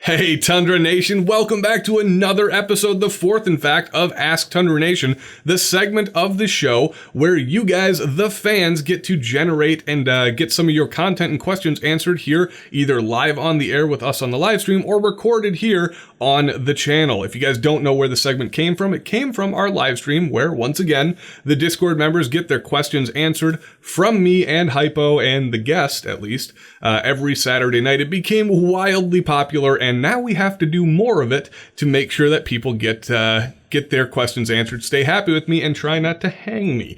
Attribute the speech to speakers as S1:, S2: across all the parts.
S1: Hey, Tundra Nation, welcome back to another episode, the fourth, in fact, of Ask Tundra Nation, the segment of the show where you guys, the fans, get to generate and get some of your content and questions answered here, either live on the air with us on the live stream or recorded here on the channel. If you guys don't know where the segment came from, it came from our live stream where, once again, the Discord members get their questions answered from me and Hypo and the guest, at least, every Saturday night. It became wildly popular, and now we have to do more of it to make sure that people get their questions answered, stay happy with me, and try not to hang me.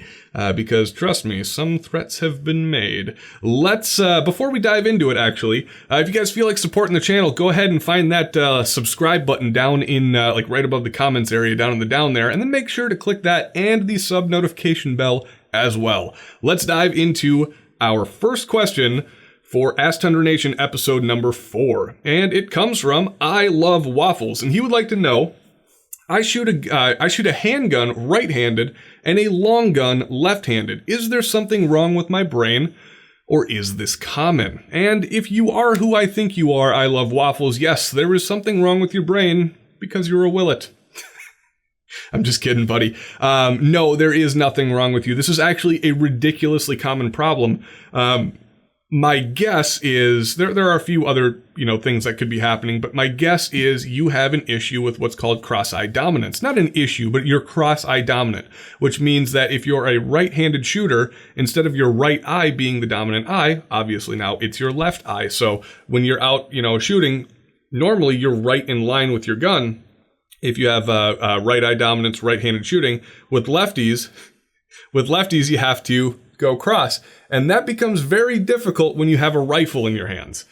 S1: Because trust me, some threats have been made. Let's, before we dive into it, actually, if you guys feel like supporting the channel, go ahead and find that subscribe button down in, like right above the comments area, down in the down there, and then make sure to click that and the sub notification bell as well. Let's dive into our first question for Ask Tundra Nation episode number 4. And it comes from I Love Waffles, and he would like to know, I shoot a handgun right-handed and a long gun left-handed. Is there something wrong with my brain, or is this common? And if you are who I think you are, I Love Waffles, yes, there is something wrong with your brain because you're a Willet. I'm just kidding, buddy. No, there is nothing wrong with you. This is actually a ridiculously common problem. My guess is, there are a few other, things that could be happening, but my guess is you have an issue with what's called cross-eye dominance. Not an issue, but you're cross-eye dominant, which means that if you're a right-handed shooter, instead of your right eye being the dominant eye, obviously now it's your left eye. So when you're out, shooting, normally you're right in line with your gun. If you have right eye dominance, right-handed shooting, with lefties, you have to go cross. And that becomes very difficult when you have a rifle in your hands.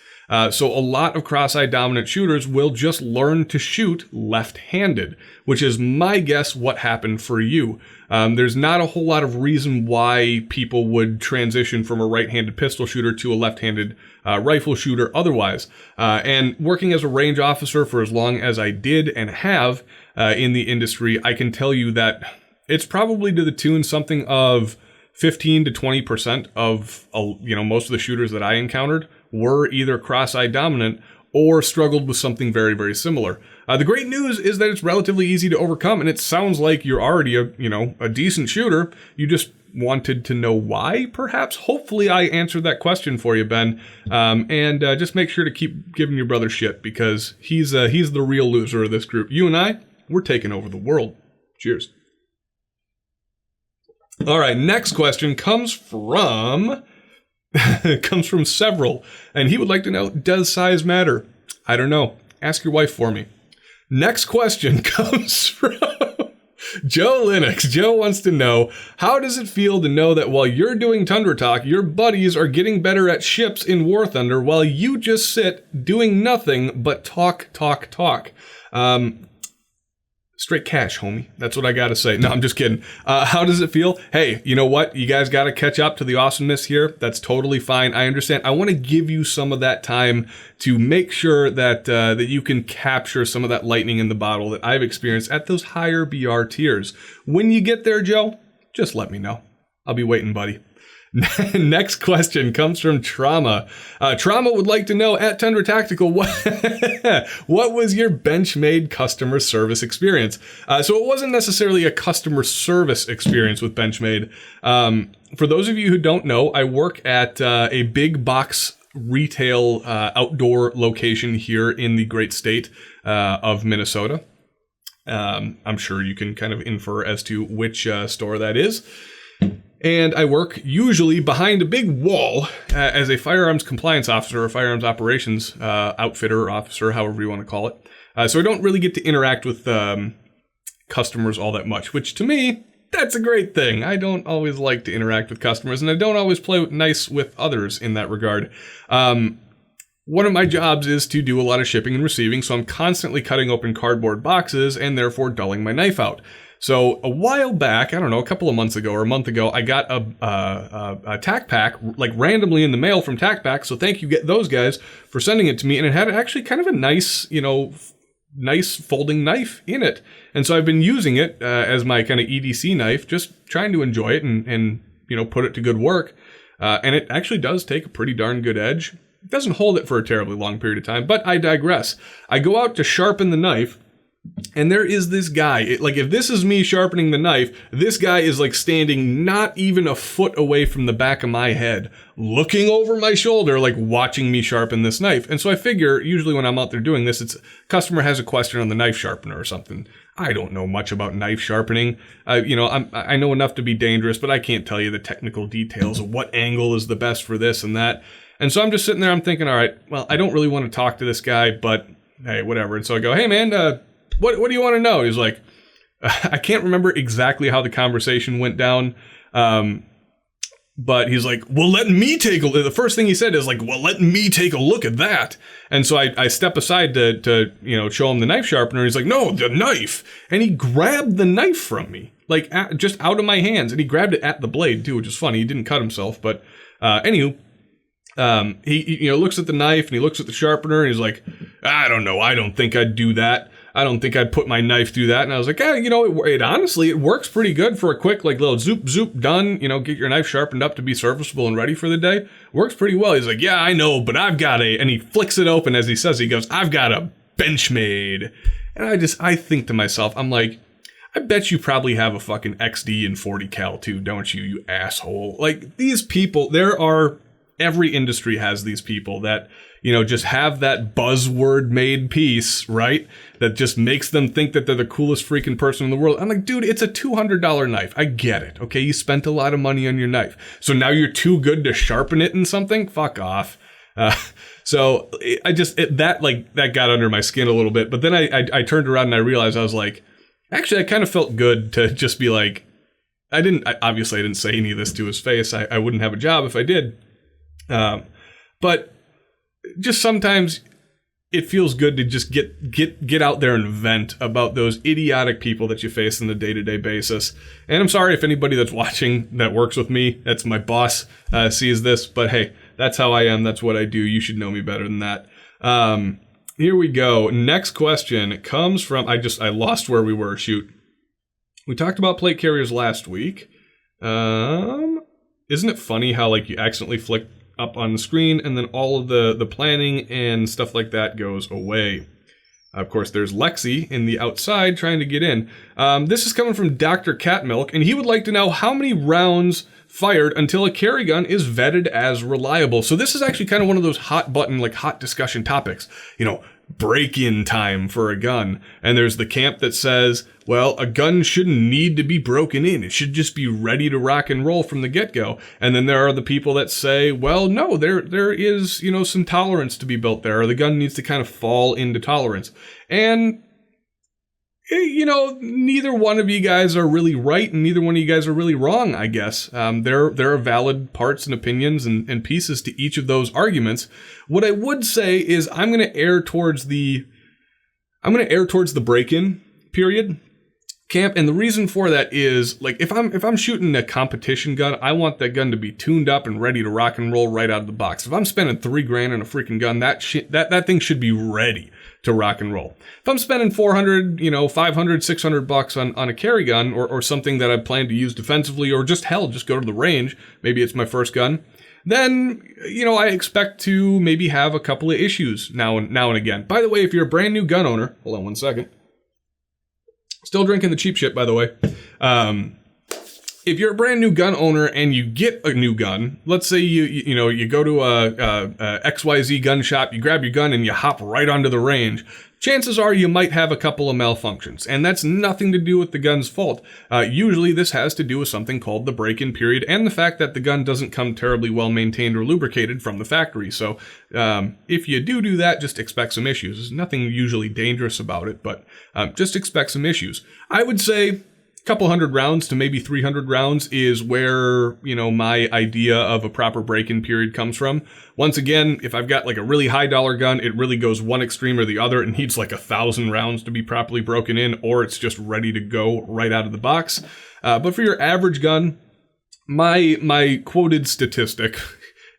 S1: So a lot of cross-eye dominant shooters will just learn to shoot left-handed, which is my guess what happened for you. There's not a whole lot of reason why people would transition from a right-handed pistol shooter to a left-handed rifle shooter otherwise. And working as a range officer for as long as I did and have in the industry, I can tell you that it's probably to the tune something of 15 to 20% of, most of the shooters that I encountered were either cross-eye dominant or struggled with something very, very similar. The great news is that it's relatively easy to overcome, and it sounds like you're already a decent shooter. You just wanted to know why, perhaps. Hopefully I answered that question for you, Ben. And just make sure to keep giving your brother shit, because he's the real loser of this group. You and I, we're taking over the world. Cheers. All right, next question comes from several, and he would like to know, does size matter? I don't know. Ask your wife for me. Next question comes from Joe Linux. Joe wants to know, how does it feel to know that while you're doing Tundra Talk, your buddies are getting better at ships in War Thunder while you just sit doing nothing but talk? Straight cash, homie. That's what I gotta say. No, I'm just kidding. How does it feel? Hey, you know what? You guys gotta catch up to the awesomeness here. That's totally fine. I understand. I want to give you some of that time to make sure that that you can capture some of that lightning in the bottle that I've experienced at those higher BR tiers. When you get there, Joe, just let me know. I'll be waiting, buddy. Next question comes from Trauma. Trauma would like to know, at Tundra Tactical, what was your Benchmade customer service experience? So it wasn't necessarily a customer service experience with Benchmade. For those of you who don't know, I work at a big box retail outdoor location here in the great state of Minnesota. I'm sure you can kind of infer as to which store that is. And I work usually behind a big wall as a firearms compliance officer, or firearms operations outfitter or officer, however you want to call it. So I don't really get to interact with customers all that much, which to me, that's a great thing. I don't always like to interact with customers, and I don't always play nice with others in that regard. One of my jobs is to do a lot of shipping and receiving, so I'm constantly cutting open cardboard boxes and therefore dulling my knife out. So a while back, I don't know, a couple of months ago or a month ago, I got a tack pack, like randomly in the mail from Tac Pack. So thank you, those guys, for sending it to me. And it had actually kind of a nice, nice folding knife in it. And so I've been using it as my kind of EDC knife, just trying to enjoy it and put it to good work. And it actually does take a pretty darn good edge. doesn't hold it for a terribly long period of time, but I digress. I go out to sharpen the knife, and there is this guy. If this is me sharpening the knife, this guy is like standing not even a foot away from the back of my head, looking over my shoulder, like watching me sharpen this knife. And so I figure, usually when I'm out there doing this, it's customer has a question on the knife sharpener or something. I don't know much about knife sharpening. I know enough to be dangerous, but I can't tell you the technical details of what angle is the best for this and that. And so I'm just sitting there, I'm thinking, all right, well, I don't really want to talk to this guy, but hey, whatever. And so I go, hey man, what do you want to know? He's like, I can't remember exactly how the conversation went down. But he's like, well, let me take a look. The first thing he said is like, well, let me take a look at that. And so I step aside to show him the knife sharpener. He's like, no, the knife. And he grabbed the knife from me, like just out of my hands. And he grabbed it at the blade too, which is funny. He didn't cut himself. But anywho, he looks at the knife and he looks at the sharpener and he's like, I don't know. I don't think I'd do that. I don't think I'd put my knife through that. And I was like, it honestly, it works pretty good for a quick, like little zoop, zoop, done, get your knife sharpened up to be serviceable and ready for the day. Works pretty well. He's like, yeah, I know, but I've got and he flicks it open as he says, he goes, I've got a Benchmade. And I think to myself, I'm like, I bet you probably have a fucking XD and 40 cal too, don't you, you asshole? Like these people, every industry has these people that, just have that buzzword made piece, right? That just makes them think that they're the coolest freaking person in the world. I'm like, dude, it's a $200 knife. I get it. Okay. You spent a lot of money on your knife. So now you're too good to sharpen it in something? Fuck off. So that got under my skin a little bit. But then I turned around and I realized I was like, actually, I kind of felt good to just be like, I didn't say any of this to his face. I wouldn't have a job if I did. But just sometimes it feels good to just get out there and vent about those idiotic people that you face on a day-to-day basis. And I'm sorry if anybody that's watching that works with me, that's my boss, sees this, but hey, that's how I am. That's what I do. You should know me better than that. Here we go. Next question comes from, I lost where we were. Shoot. We talked about plate carriers last week. Isn't it funny how you accidentally flick up on the screen and then all of the planning and stuff like that goes away? Of course, there's Lexi in the outside trying to get in. This is coming from Dr. Catmilk, and he would like to know how many rounds fired until a carry gun is vetted as reliable. So this is actually kind of one of those hot button, hot discussion topics. Break-in time for a gun. And there's the camp that says, well, a gun shouldn't need to be broken in. It should just be ready to rock and roll from the get-go. And then there are the people that say, well, no, there is, some tolerance to be built there, or the gun needs to kind of fall into tolerance. And neither one of you guys are really right and neither one of you guys are really wrong, I guess. There are valid parts and opinions and pieces to each of those arguments. What I would say is I'm going to err towards the break-in period camp. And the reason for that is if I'm shooting a competition gun, I want that gun to be tuned up and ready to rock and roll right out of the box. If I'm spending $3,000 on a freaking gun, that thing should be ready to rock and roll. If I'm spending $400, $500, $600 on a carry gun or something that I plan to use defensively, or just go to the range, maybe it's my first gun, then, I expect to maybe have a couple of issues now and again. By the way, if you're a brand new gun owner, hold on one second. Still drinking the cheap shit, by the way. If you're a brand new gun owner and you get a new gun, let's say you go to a XYZ gun shop, you grab your gun and you hop right onto the range, chances are you might have a couple of malfunctions, and that's nothing to do with the gun's fault. Usually this has to do with something called the break-in period and the fact that the gun doesn't come terribly well maintained or lubricated from the factory. So if you do that, just expect some issues. There's nothing usually dangerous about it, but just expect some issues. I would say couple hundred rounds to maybe 300 rounds is where, my idea of a proper break-in period comes from. Once again, if I've got a really high dollar gun, it really goes one extreme or the other. It needs 1,000 rounds to be properly broken in, or it's just ready to go right out of the box. But for your average gun, my quoted statistic,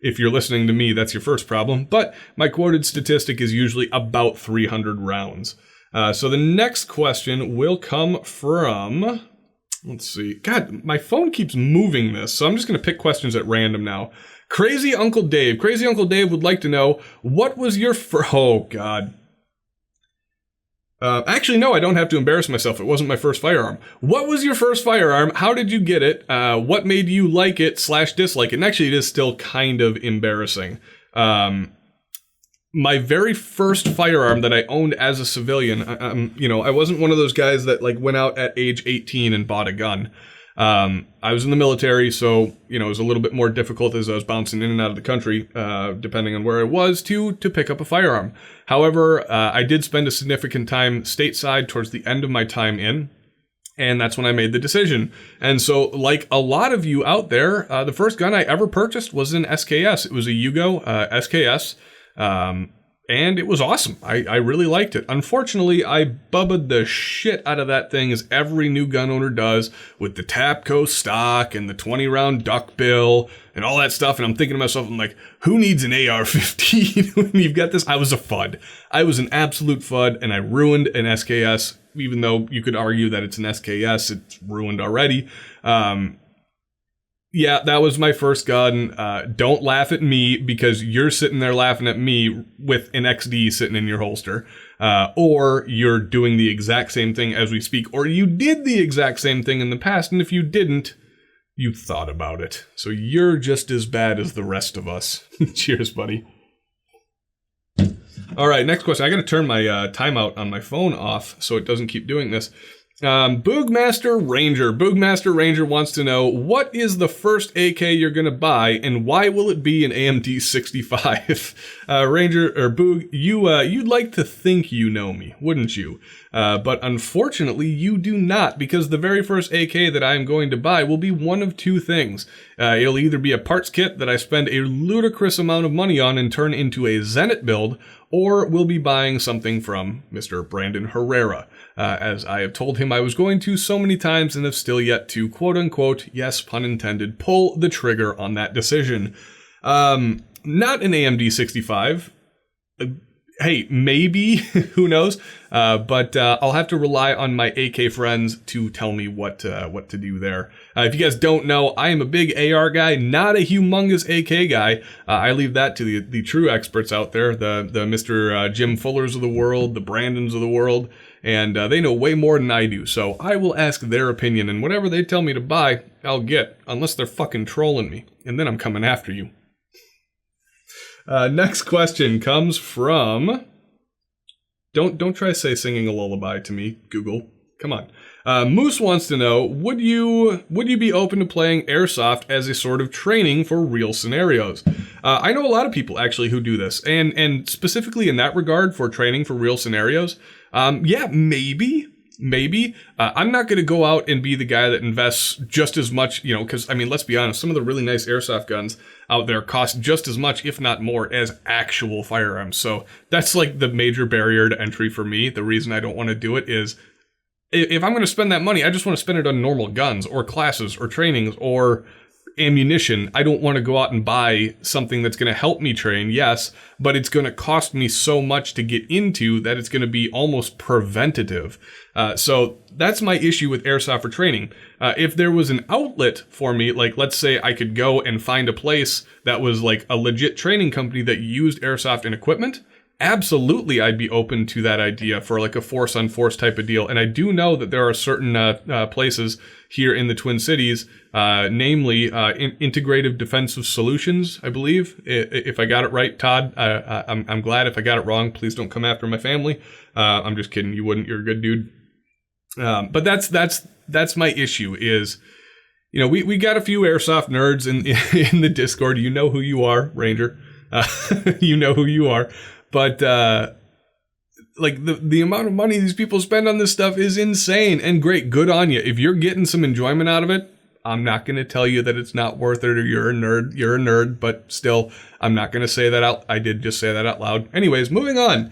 S1: if you're listening to me, that's your first problem, but my quoted statistic is usually about 300 rounds. So the next question will come from, let's see. God, my phone keeps moving this, so I'm just going to pick questions at random now. Crazy Uncle Dave. Crazy Uncle Dave would like to know, what was your oh God. Actually, no, I don't have to embarrass myself. It wasn't my first firearm. What was your first firearm? How did you get it? What made you like it / dislike it? And actually, it is still kind of embarrassing. My very first firearm that I owned as a civilian, I wasn't one of those guys that like went out at age 18 and bought a gun. I was in the military, so, it was a little bit more difficult as I was bouncing in and out of the country, depending on where I was, to pick up a firearm. However, I did spend a significant time stateside towards the end of my time in, and that's when I made the decision. And so, like a lot of you out there, the first gun I ever purchased was an SKS. It was a Yugo SKS. And it was awesome. I really liked it. Unfortunately, I bubbaed the shit out of that thing, as every new gun owner does, with the Tapco stock and the 20-round duckbill and all that stuff. And I'm thinking to myself, I'm like, who needs an AR-15 when you've got this? I was a FUD. I was an absolute FUD, and I ruined an SKS. Even though you could argue that it's an SKS, it's ruined already. Yeah, that was my first gun. Don't laugh at me, because you're sitting there laughing at me with an XD sitting in your holster. Or you're doing the exact same thing as we speak, or you did the exact same thing in the past, and if you didn't, you thought about it. So you're just as bad as the rest of us. Cheers, buddy. All right, next question. I gotta turn my timeout on my phone off so it doesn't keep doing this. Boogmaster Ranger wants to know, what is the first AK you're gonna buy, and why will it be an AMD 65? Ranger or Boog, you'd like to think you know me, wouldn't you? But unfortunately, you do not, because the very first AK that I am going to buy will be one of two things. It'll either be a parts kit that I spend a ludicrous amount of money on and turn into a Zenit build, or we'll be buying something from Mr. Brandon Herrera, as I have told him I was going to so many times and have still yet to, quote unquote, yes, pun intended, pull the trigger on that decision. Not an AMD 65. Hey, maybe, who knows? But I'll have to rely on my AK friends to tell me what to do there. If you guys don't know, I am a big AR guy, not a humongous AK guy. I leave that to the true experts out there, the Mr. Jim Fullers of the world, the Brandons of the world, and they know way more than I do. So I will ask their opinion, and whatever they tell me to buy, I'll get, unless they're fucking trolling me, and then I'm coming after you. Next question comes from... Don't try to say singing a lullaby to me, Google. Come on. Moose wants to know, would you be open to playing Airsoft as a sort of training for real scenarios? I know a lot of people actually who do this, and specifically in that regard for training for real scenarios. Yeah, maybe. I'm not going to go out and be the guy that invests just as much, because, I mean, let's be honest, some of the really nice airsoft guns out there cost just as much, if not more, as actual firearms. So that's like the major barrier to entry for me. The reason I don't want to do it is, if I'm going to spend that money, I just want to spend it on normal guns or classes or trainings or ammunition. I don't want to go out and buy something that's going to help me train, yes, but it's going to cost me so much to get into that it's going to be almost preventative. So that's my issue with airsoft for training. If there was an outlet for me, like let's say I could go and find a place that was like a legit training company that used airsoft and equipment, absolutely I'd be open to that idea for like a force on force type of deal. And I do know that there are certain places here in the Twin Cities, namely Integrative Defensive Solutions, I believe. If I got it right, Todd, I'm glad. If I got it wrong, please don't come after my family. I'm just kidding. You wouldn't. You're a good dude. But that's my issue is, we got a few airsoft nerds in the Discord. You know who you are, Ranger. You know who you are. But like the amount of money these people spend on this stuff is insane, and great, good on you. If you're getting some enjoyment out of it, I'm not going to tell you that it's not worth it or you're a nerd, but still, I'm not going to say that out. I did just say that out loud. Anyways, moving on.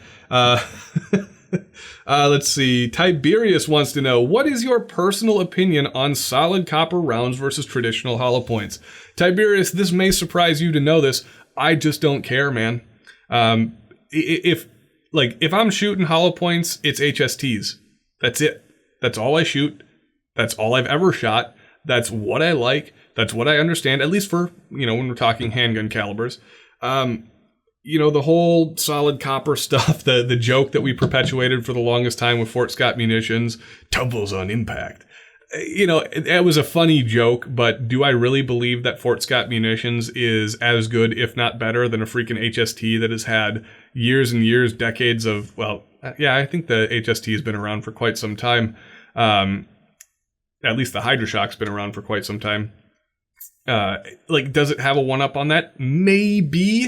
S1: Let's see. Tiberius wants to know, what is your personal opinion on solid copper rounds versus traditional hollow points? Tiberius, this may surprise you to know this. I just don't care, man. If I'm shooting hollow points, it's HSTs. That's it. That's all I shoot. That's all I've ever shot. That's what I like. That's what I understand, at least for, when we're talking handgun calibers. The whole solid copper stuff, the joke that we perpetuated for the longest time with Fort Scott munitions, tumbles on impact. It was a funny joke, but do I really believe that Fort Scott munitions is as good, if not better, than a freaking HST that has had years and years, decades of, I think the HST has been around for quite some time. At least the Hydroshock's been around for quite some time. Does it have a one-up on that? Maybe.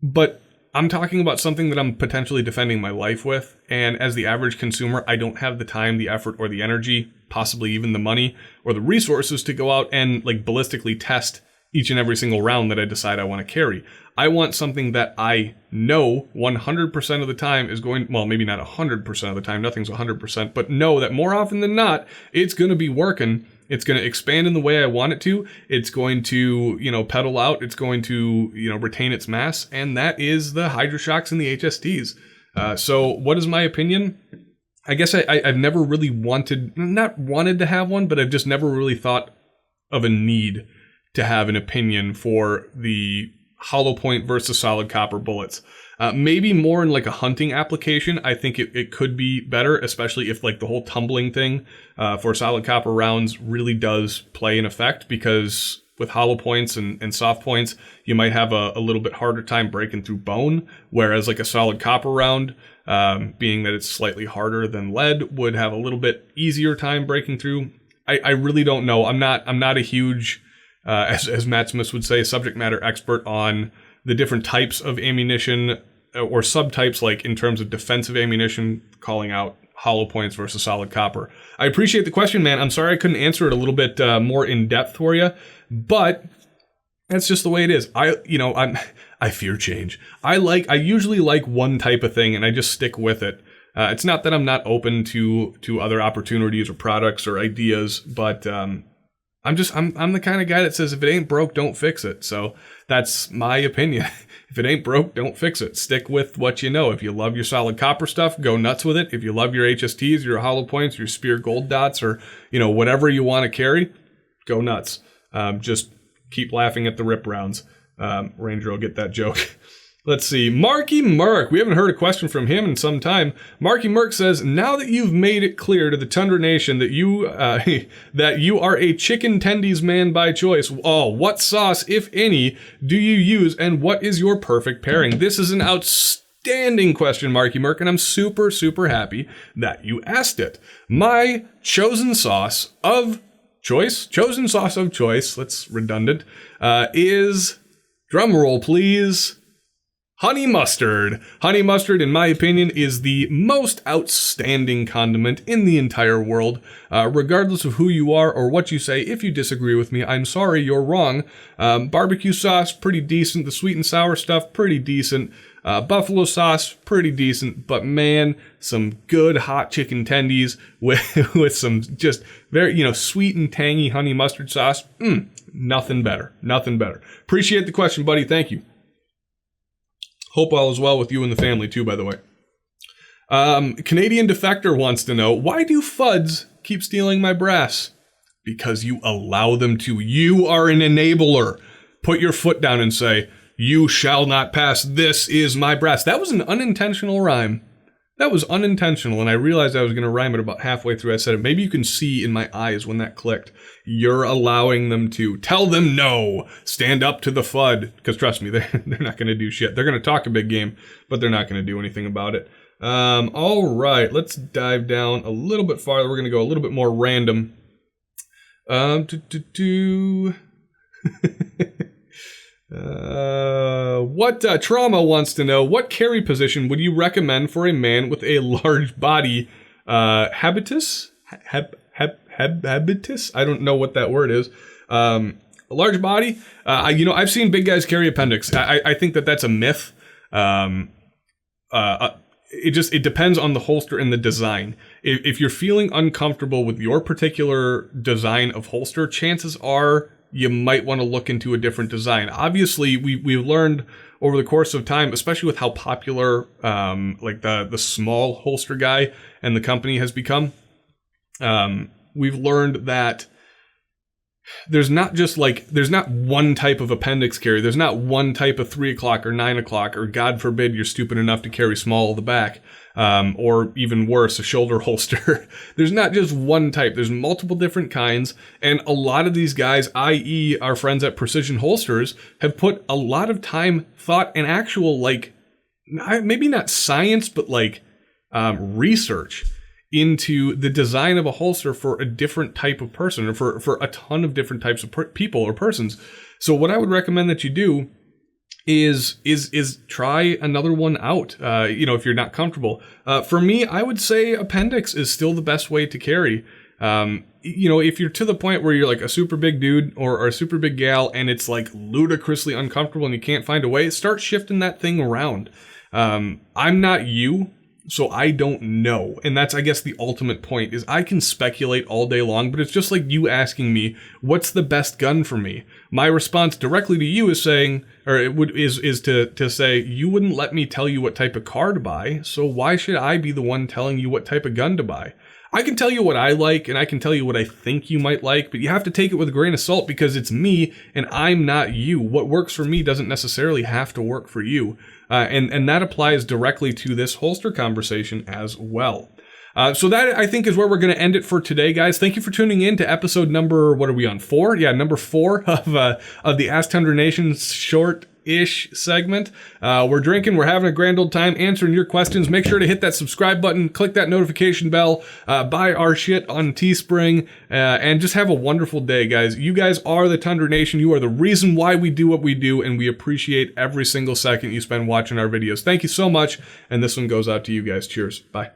S1: But I'm talking about something that I'm potentially defending my life with, and as the average consumer, I don't have the time, the effort, or the energy, possibly even the money, or the resources to go out and ballistically test each and every single round that I decide I want to carry. I want something that I know 100% of the time is going, well, maybe not 100% of the time, nothing's 100%, but know that more often than not, it's going to be working. It's going to expand in the way I want it to. It's going to, pedal out. It's going to, retain its mass. And that is the Hydroshocks and the HSTs. So what is my opinion? I guess I've never really not wanted to have one, but I've just never really thought of a need to have an opinion for the hollow point versus solid copper bullets. Maybe more in a hunting application. I think it could be better, especially if the whole tumbling thing for solid copper rounds really does play an effect, because with hollow points and soft points, you might have a little bit harder time breaking through bone, whereas a solid copper round, being that it's slightly harder than lead, would have a little bit easier time breaking through. I really don't know. I'm not a huge, as Matt Smith would say, subject matter expert on the different types of ammunition or subtypes, in terms of defensive ammunition, calling out hollow points versus solid copper. I appreciate the question, man. I'm sorry I couldn't answer it a little bit more in depth for you, but that's just the way it is. I fear change. I usually like one type of thing and I just stick with it. It's not that I'm not open to other opportunities or products or ideas, but I'm the kind of guy that says if it ain't broke, don't fix it. So that's my opinion. If it ain't broke, don't fix it. Stick with what you know. If you love your solid copper stuff, go nuts with it. If you love your HSTs, your hollow points, your spear gold dots, or whatever you want to carry, go nuts. Just keep laughing at the rip rounds. Ranger will get that joke. Let's see. Marky Merck. We haven't heard a question from him in some time. Marky Merck says, now that you've made it clear to the Tundra Nation that you are a chicken tendies man by choice, what sauce, if any, do you use, and what is your perfect pairing? This is an outstanding question, Marky Merck, and I'm super, super happy that you asked it. My chosen sauce of choice, that's redundant, is, drumroll please, honey mustard. Honey mustard, in my opinion, is the most outstanding condiment in the entire world. Regardless of who you are or what you say, if you disagree with me, I'm sorry, you're wrong. Barbecue sauce, pretty decent. The sweet and sour stuff, pretty decent. Buffalo sauce, pretty decent. But man, some good hot chicken tendies with some just very, sweet and tangy honey mustard sauce. Nothing better. Nothing better. Appreciate the question, buddy. Thank you. Hope all is well with you and the family, too, by the way. Canadian Defector wants to know, why do FUDs keep stealing my brass? Because you allow them to. You are an enabler. Put your foot down and say, you shall not pass. This is my brass. That was an unintentional rhyme. That was unintentional, and I realized I was going to rhyme it about halfway through I said it. Maybe you can see in my eyes when that clicked. You're allowing them to. Tell them no. Stand up to the FUD. Because trust me, they're not going to do shit. They're going to talk a big game, but they're not going to do anything about it. All right, let's dive down a little bit farther. We're going to go a little bit more random. What Trauma wants to know, what carry position would you recommend for a man with a large body? Habitus? Habitus? I don't know what that word is. A large body? I've seen big guys carry appendix. I think that's a myth. It depends on the holster and the design. If you're feeling uncomfortable with your particular design of holster, chances are you might want to look into a different design. Obviously, we've learned over the course of time, especially with how popular the small holster guy and the company has become, we've learned that there's not one type of appendix carry. There's not one type of 3 o'clock or 9 o'clock, or God forbid you're stupid enough to carry small of the back, or even worse, a shoulder holster. There's not just one type. There's multiple different kinds. And a lot of these guys, i.e. our friends at Precision Holsters, have put a lot of time, thought, and actual, maybe not science, but research into the design of a holster for a different type of person, or for a ton of different types of people or persons. So what I would recommend that you do is try another one out, if you're not comfortable. For me, I would say appendix is still the best way to carry. If you're to the point where you're like a super big dude or a super big gal and it's like ludicrously uncomfortable and you can't find a way, start shifting that thing around. I'm not you, so I don't know. And that's, I guess, the ultimate point is I can speculate all day long, but it's just like you asking me, what's the best gun for me? My response directly to you is saying, to say, you wouldn't let me tell you what type of car to buy, so why should I be the one telling you what type of gun to buy? I can tell you what I like, and I can tell you what I think you might like, but you have to take it with a grain of salt because it's me, and I'm not you. What works for me doesn't necessarily have to work for you. And that applies directly to this holster conversation as well. So that, I think, is where we're going to end it for today, guys. Thank you for tuning in to episode number, what are we on, 4? Yeah, number 4 of the Ask Tundra Nation short-ish segment. We're drinking, we're having a grand old time answering your questions. Make sure to hit that subscribe button, click that notification bell, buy our shit on Teespring, and just have a wonderful day, guys. You guys are the Tundra Nation. You are the reason why we do what we do, and we appreciate every single second you spend watching our videos. Thank you so much, and this one goes out to you guys. Cheers. Bye.